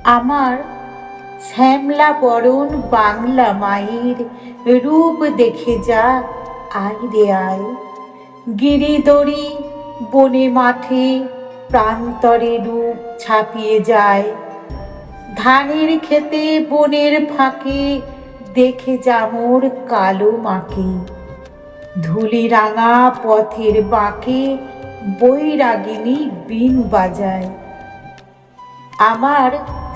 আমার শ্যামলা বরণ বাংলা মায়ের রূপ দেখে যা, আয় রে আয়। গিরিদড়ি বনে মাঠে প্রান্তরে রূপ ছাপিয়ে যায়। ধানের খেতে বনের ফাঁকে দেখে যা মোর কালো মাকে। ধুলি রাঙা পথের বাঁকে বৈরাগিনী বীণ বাজায়। আমার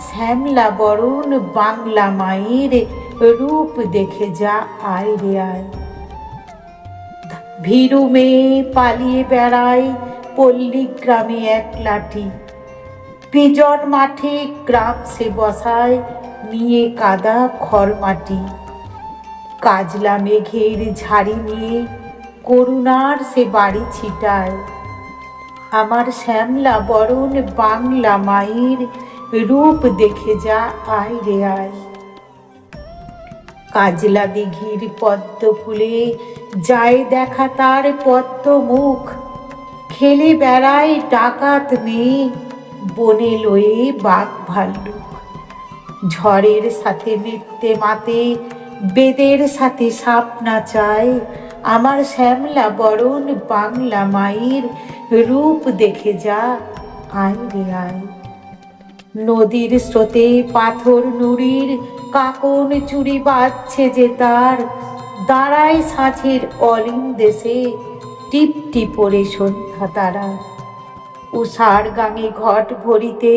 শ্যামলা বরণ বাংলা মায়ের রূপ দেখে যা, আয় রে আয়। ভীরু মেয়ে পালিয়ে বেড়ায় পল্লী গ্রামে একলাটি। বিজন মাঠে গ্রাম সে বসায় নিয়ে কাদা খড়মাটি। কাজলা মেঘের ঝাড়ি নিয়ে করুণার সে বাড়ি ছিটায়। আমার শ্যামলা বরণ বাংলা মায়ের রূপ দেখে যা, আয় রে আয়। কাজলা দিঘির পদ্ম ফুলে যায় দেখা তার পদ্ম মুখ। খেলে বেড়ায় ডাকাত মেয়ে বনে লয়ে বাঘ ভাল্লুক। ঝড়ের সাথে নৃত্যে মাতে বেদের সাথে সাপ নাচায়। আমার শ্যামলা বরণ বাংলা মায়ের রূপ দেখে যা, আয় রে আয়। নদীর স্রোতে পাথর নুড়ির কাকন চুরি বাজছে যে তার। দাঁড়ায় সাঁঝের অলিন দেশে টিপটি পড়ে সন্ধ্যা তারা। উষার গাঙে ঘট ভরিতে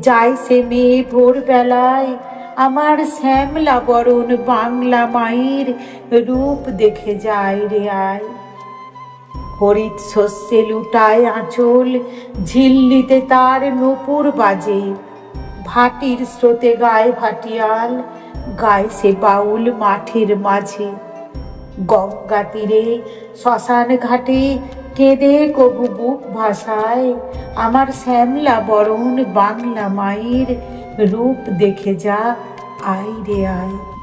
যায় সে মেয়ে ভোরবেলায়। আমার শ্যামলা বরণ বাংলা মায়ের রূপ দেখে যায় রে আয়। হরিৎ শস্যে লুটায় আঁচল, ঝিল্লিতে তার নূপুর বাজে। ভাটির স্রোতে গায় ভাটিয়াল, গায় সে বাউল মাঠের মাঝে। গঙ্গা তীরে শ্মশান ঘাটে কেঁদে কবু বুক ভাসায়। আমার শ্যামলা বরণ বাংলা মায়ের রূপ দেখে যা, আয় রে আয়।